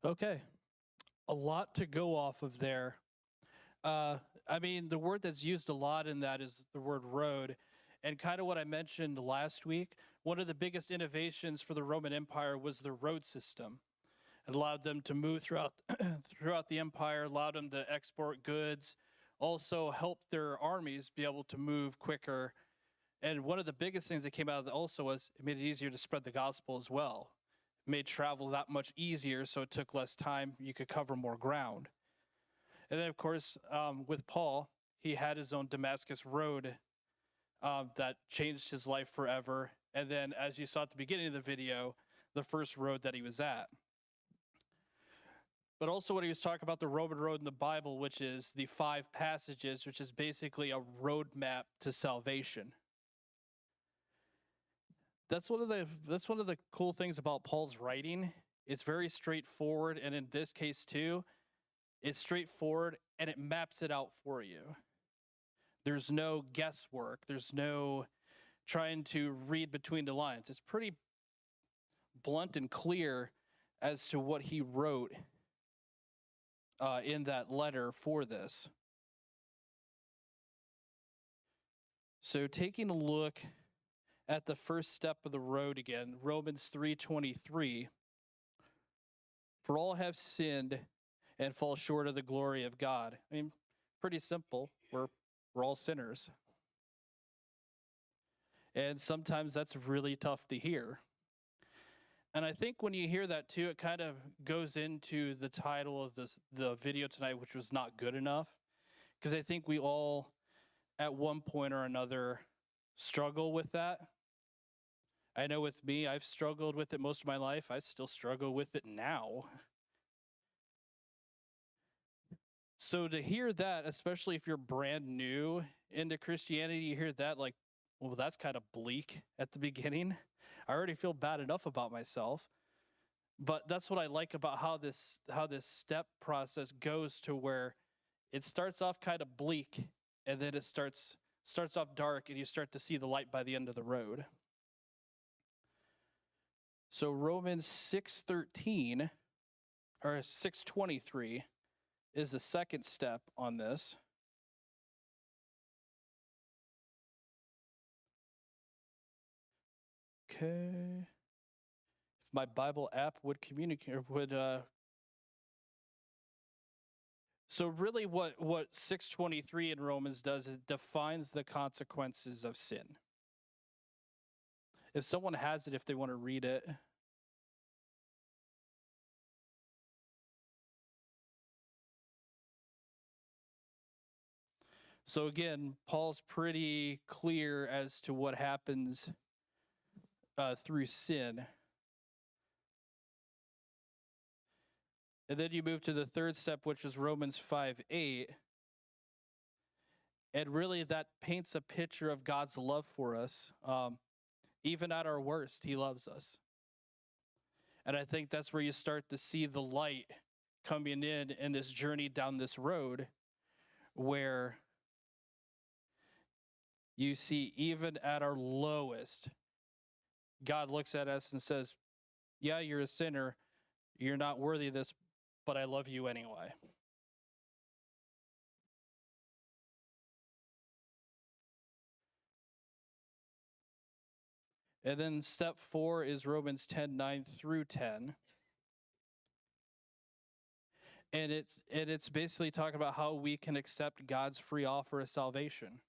Okay, a lot to go off of there. Uh, I mean, the word that's used a lot in that is the word road. And kind of what I mentioned last week, one of the biggest innovations for the Roman Empire was the road system. It allowed them to move throughout throughout the empire, allowed them to export goods, also helped their armies be able to move quicker. And one of the biggest things that came out of it also was it made it easier to spread the gospel as well. It made travel that much easier, so it took less time. You could cover more ground. And then, of course, with Paul, he had his own Damascus road that changed his life forever. And then, as you saw at the beginning of the video, the first road that he was at. But also, when he was talking about the Roman road in the Bible, which is the 5 passages, which is basically a roadmap to salvation. That's one of the cool things about Paul's writing. It's very straightforward, and in this case too, it's straightforward and it maps it out for you. There's no guesswork. There's no trying to read between the lines. It's pretty blunt and clear as to what he wrote in that letter for this. So taking a look at the first step of the road again, Romans 3:23, for all have sinned and fall short of the glory of God. I mean, pretty simple. We're all sinners. And sometimes that's really tough to hear. And I think when you hear that too, it kind of goes into the title of the video tonight, which was not good enough. Because I think we all, at one point or another, struggle with that. I know with me, I've struggled with it most of my life. I still struggle with it now. So to hear that, especially if you're brand new into Christianity, you hear that like, well, that's kind of bleak at the beginning. I already feel bad enough about myself. But that's what I like about how this step process goes, to where it starts off kind of bleak and then it starts off dark and you start to see the light by the end of the road. So Romans 6:13 or 6:23 is the second step on this. Okay. If my Bible app would communicate, so really what 6:23 in Romans does, it defines the consequences of sin. If someone has it, if they want to read it. So again, Paul's pretty clear as to what happens through sin. And then you move to the third step, which is Romans 5:8. And really that paints a picture of God's love for us. Even at our worst, he loves us. And I think that's where you start to see the light coming in this journey down this road, where you see even at our lowest, God looks at us and says, yeah, you're a sinner. You're not worthy of this, but I love you anyway. And then step 4 is Romans 10:9 through 10. And it's basically talking about how we can accept God's free offer of salvation.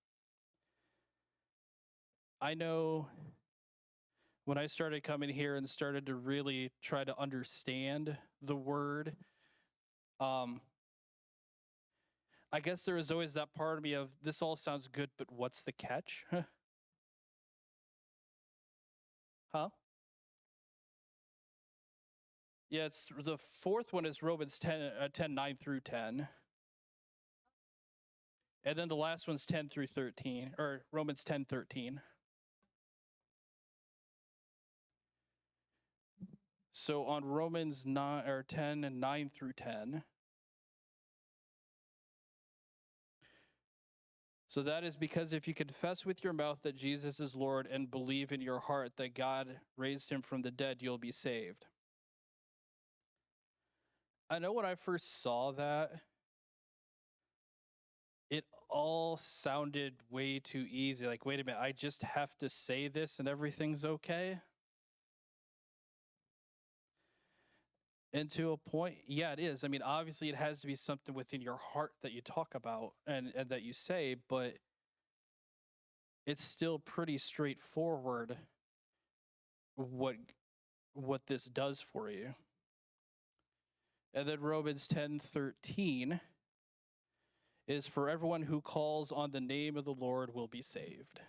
I know when I started coming here and started to really try to understand the word, I guess there was always that part of me of, this all sounds good, but what's the catch? Huh? Yeah, it's the fourth one is Romans 10:9 through 10. And then the last one's 10 through 13, or Romans 10:13. So on Romans 9 or 10 and 9 through 10. So that is because if you confess with your mouth that Jesus is Lord and believe in your heart that God raised him from the dead, you'll be saved. I know when I first saw that, it all sounded way too easy. Like, wait a minute, I just have to say this and everything's okay. And to a point, yeah, it is. I mean, obviously, it has to be something within your heart that you talk about and that you say, but it's still pretty straightforward what what this does for you. And then Romans 10:13 is for everyone who calls on the name of the Lord will be saved.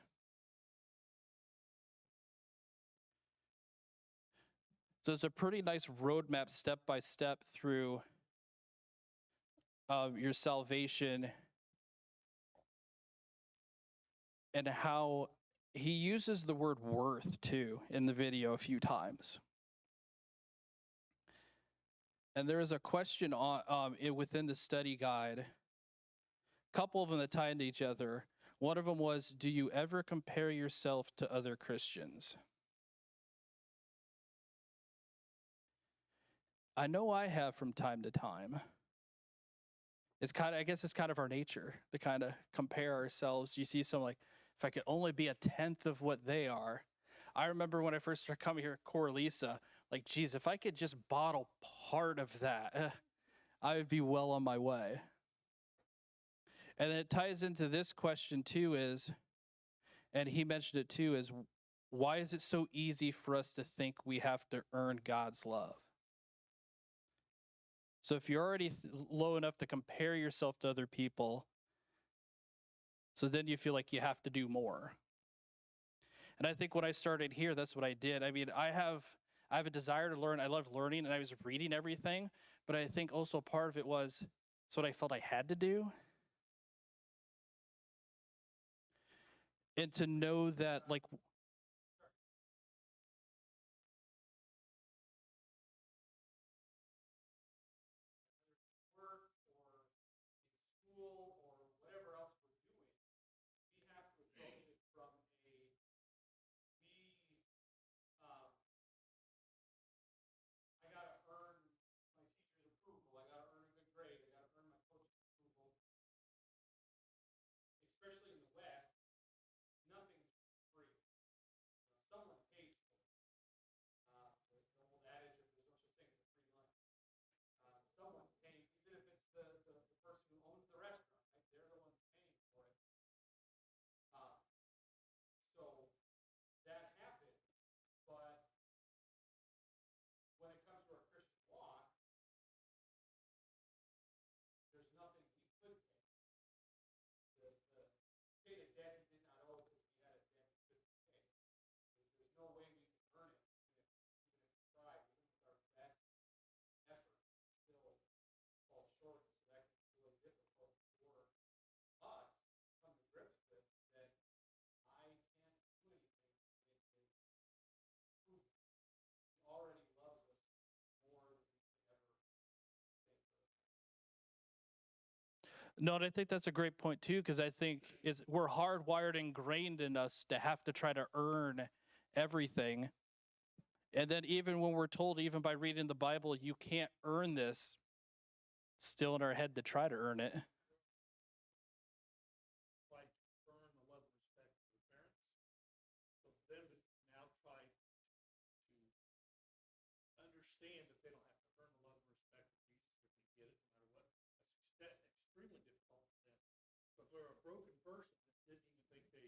So it's a pretty nice roadmap step by step through your salvation and how he uses the word worth too in the video a few times. And there is a question on within the study guide, a couple of them that tie into each other. One of them was, do you ever compare yourself to other Christians? I know I have from time to time. It's kind of, I guess it's kind of our nature to kind of compare ourselves. You see some like, if I could only be a tenth of what they are. I remember when I first started coming here at Coralisa, like, geez, if I could just bottle part of that, I would be well on my way. And then it ties into this question too is, and he mentioned it too, is why is it so easy for us to think we have to earn God's love? So if you're already low enough to compare yourself to other people, so then you feel like you have to do more. And I think when I started here, that's what I did. I mean, I have a desire to learn. I love learning, and I was reading everything. But I think also part of it was it's what I felt I had to do. And to know that, like, work or in school or whatever else we're doing, we have to approach it from a we I gotta earn my teacher's approval. I gotta earn a good grade. I gotta earn my coach's approval. Especially in the West, nothing's free. Someone pays for it. The old adage of there's no such thing as a free lunch. Someone's paying, even if it's the person who owns the restaurant, right? They're the ones paying for it. Uh, so that happens, but when it comes to our Christian walk, there's nothing we could pay. The pay the debt he did not owe because we had a debt we couldn't pay. There's no way we can earn it, even if we tried, even with our best effort, still fall short. So that gets really difficult for us to come to grips with that I can't do anything to make his approval. He already loves us more than we could ever think for us. No, and I think that's a great point too, because I think we're hardwired, ingrained in us to have to try to earn everything. And then even when we're told, even by reading the Bible, you can't earn this, still in our head to try to earn it. Like earn the love and respect of their parents. So for them to now try to understand that they don't have to earn the love and respect of Jesus, they're going to get it no matter what. That's extremely difficult for them. But for a broken person that didn't even think they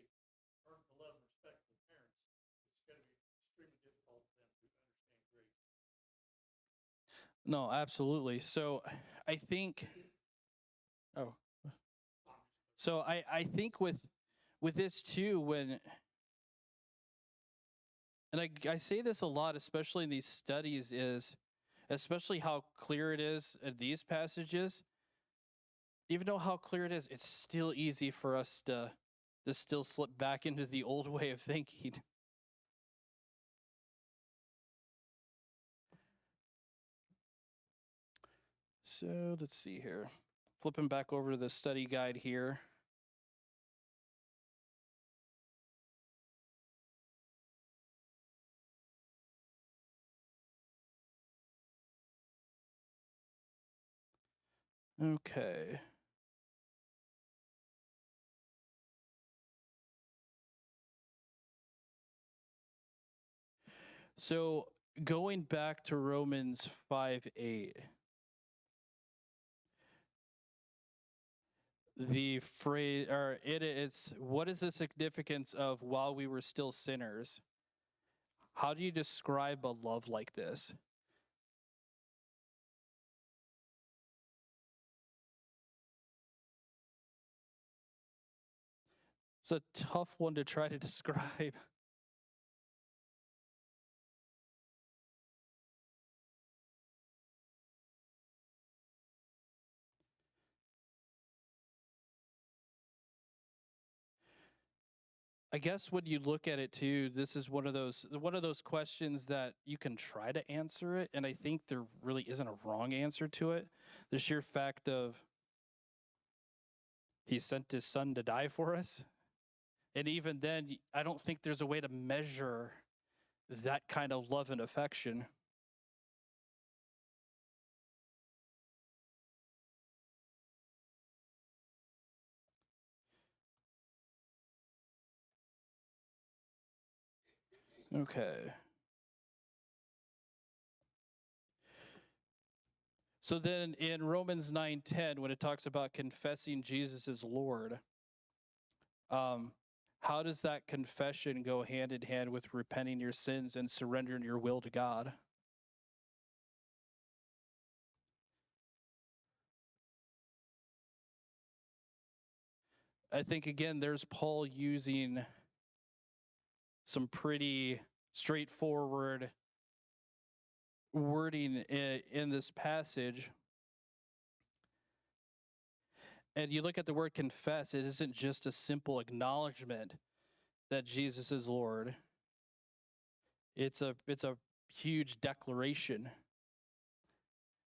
earned the love and respect of their parents, it's going to be extremely difficult for them to understand grace. No, absolutely. So I think, oh, so I think with this too, when, and I say this a lot, especially in these studies, is especially how clear it is in these passages. Even though how clear it is, it's still easy for us to still slip back into the old way of thinking. So let's see here. Flipping back over to the study guide here. Okay. So going back to Romans 5:8, the phrase, or it's what is the significance of while we were still sinners? How do you describe a love like this? It's a tough one to try to describe. I guess when you look at it too, this is one of those questions that you can try to answer it, and I think there really isn't a wrong answer to it. The sheer fact of he sent his son to die for us, and even then, I don't think there's a way to measure that kind of love and affection. Okay. So then in Romans 9:10, when it talks about confessing Jesus as Lord, um, how does that confession go hand in hand with repenting your sins and surrendering your will to God? I think again, there's Paul using some pretty straightforward wording in this passage. And you look at the word confess, it isn't just a simple acknowledgement that Jesus is Lord. It's a huge declaration.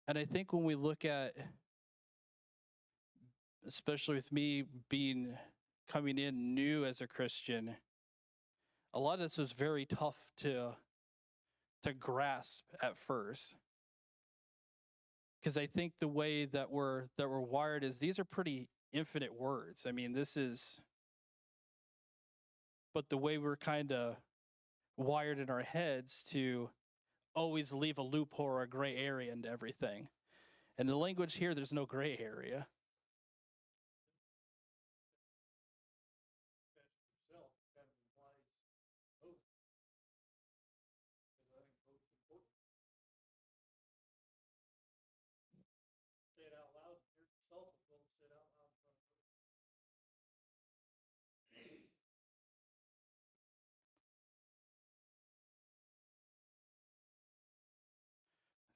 And I think when we look at, especially with me being coming in new as a Christian, a lot of this was very tough to grasp at first. Because I think the way that we're wired is these are pretty infinite words. I mean, this is, but the way we're kind of wired in our heads to always leave a loophole or a gray area into everything. And the language here, there's no gray area.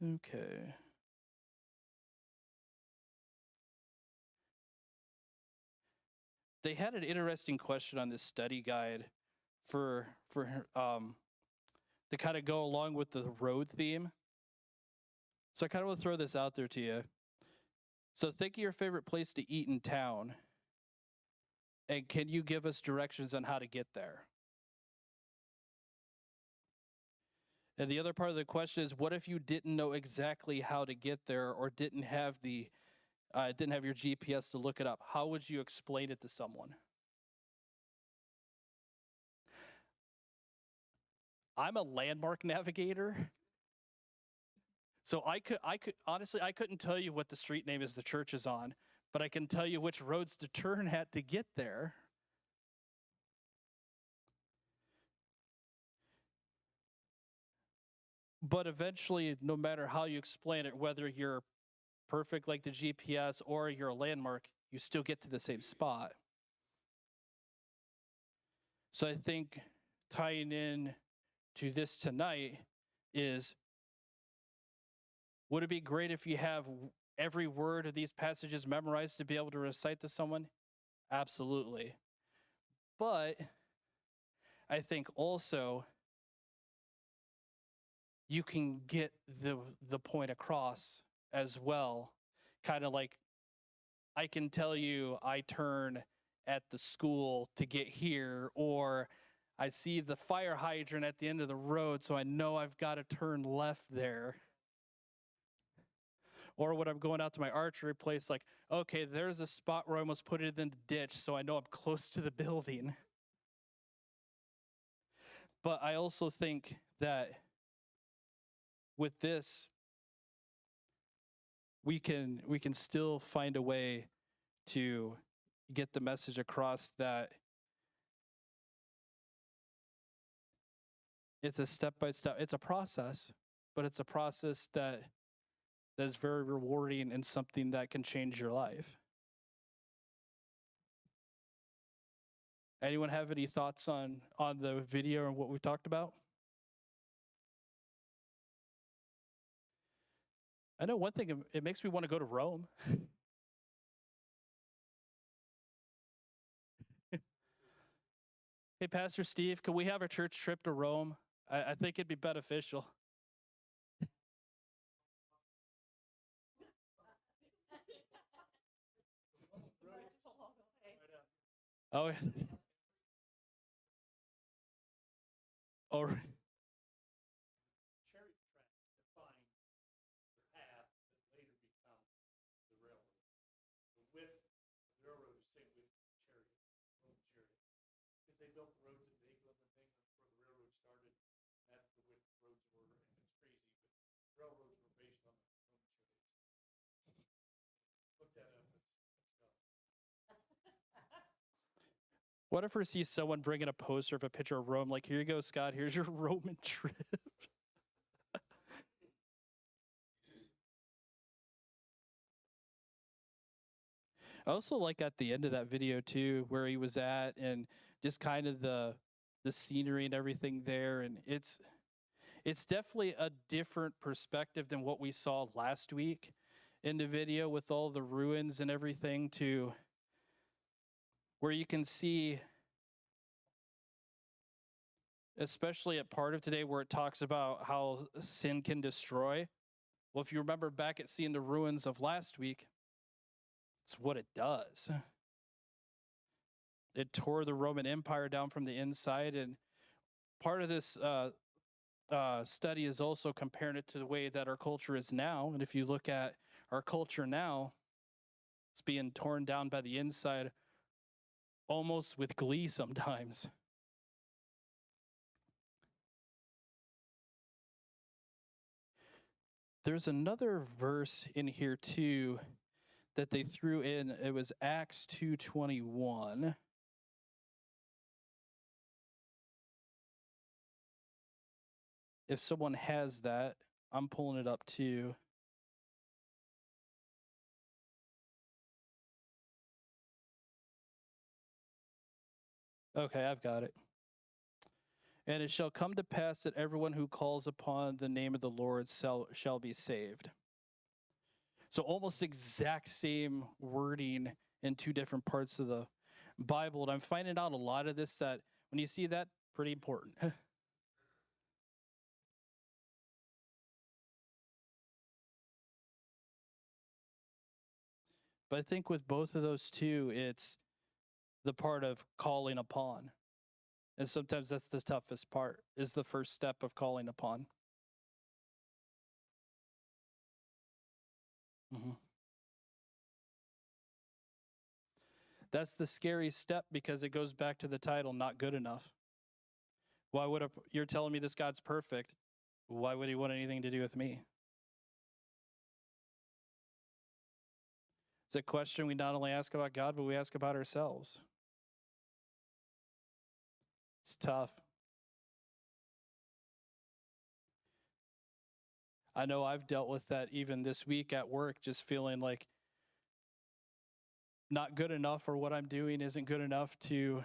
Okay. They had an interesting question on this study guide for to kind of go along with the road theme. So I kind of want to throw this out there to you. So think of your favorite place to eat in town, and can you give us directions on how to get there? And the other part of the question is, what if you didn't know exactly how to get there, or didn't have your GPS to look it up? How would you explain it to someone? I'm a landmark navigator. So I could honestly, I couldn't tell you what the street name is the church is on, but I can tell you which roads to turn at to get there. But eventually, no matter how you explain it, whether you're perfect like the GPS or you're a landmark, you still get to the same spot. So I think tying in to this tonight is, would it be great if you have every word of these passages memorized to be able to recite to someone? Absolutely. But I think also you can get the point across as well. Kind of like, I can tell you I turn at the school to get here, or I see the fire hydrant at the end of the road, so I know I've got to turn left there. Or when I'm going out to my archery place, like, okay, there's a spot where I almost put it in the ditch, so I know I'm close to the building. But I also think that with this, we can still find a way to get the message across that it's a step by step, it's a process, but it's a process that is very rewarding and something that can change your life. Anyone have any thoughts on the video and what we talked about? I know one thing, it makes me want to go to Rome. Hey, Pastor Steve, can we have a church trip to Rome? I think it'd be beneficial. Oh, oh, what if we see someone bringing a poster of a picture of Rome? Like, here you go, Scott. Here's your Roman trip. I also like at the end of that video too, where he was at, and just kind of the scenery and everything there, and it's definitely a different perspective than what we saw last week in the video with all the ruins and everything, to where you can see, especially at part of today where it talks about how sin can destroy. Well, if you remember back at seeing the ruins of last week, it's what it does. It tore the Roman Empire down from the inside, and part of this study is also comparing it to the way that our culture is now. And if you look at our culture now, it's being torn down by the inside almost with glee sometimes. There's another verse in here too that they threw in. It was Acts 2:21. If someone has that, I'm pulling it up too. Okay, I've got it. And it shall come to pass that everyone who calls upon the name of the Lord shall be saved. So almost exact same wording in two different parts of the Bible. And I'm finding out a lot of this, that when you see that, pretty important. But I think with both of those two, it's the part of calling upon. And sometimes that's the toughest part, is the first step of calling upon. Mm-hmm. That's the scary step, because it goes back to the title, not good enough. Why would you're telling me this God's perfect? Why would he want anything to do with me? It's a question we not only ask about God, but we ask about ourselves. It's tough. I know I've dealt with that even this week at work, just feeling like not good enough, or what I'm doing isn't good enough to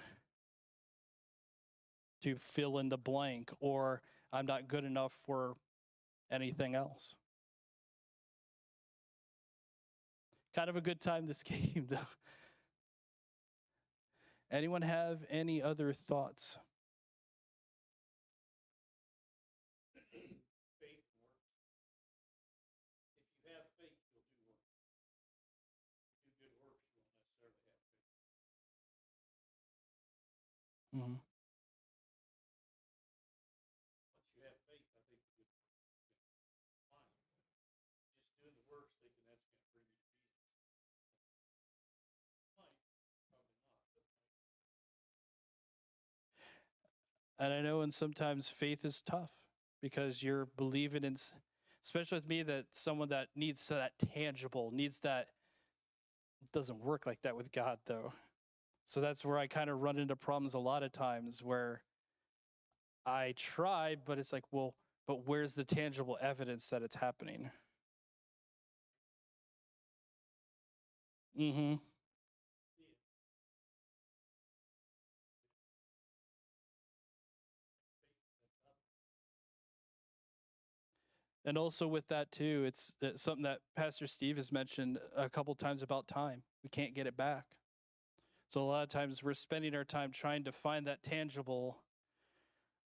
fill in the blank, or I'm not good enough for anything else. Kind of a good time this game, though. Anyone have any other thoughts? Mm-hmm. And I know, and sometimes faith is tough because you're believing in, especially with me, that someone that needs that tangible, needs that. It doesn't work like that with God, though. So that's where I kind of run into problems a lot of times where I try, but it's like, well, but where's the tangible evidence that it's happening? Mm-hmm. And also with that too, it's something that Pastor Steve has mentioned a couple times about time. We can't get it back. So a lot of times we're spending our time trying to find that tangible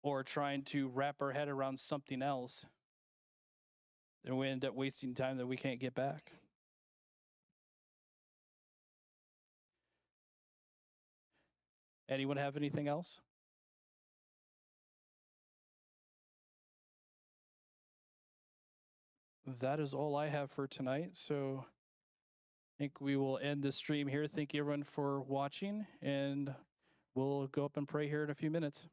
or trying to wrap our head around something else. And we end up wasting time that we can't get back. Anyone have anything else? That is all I have for tonight. So I think we will end the stream here. Thank you everyone for watching, and we'll go up and pray here in a few minutes.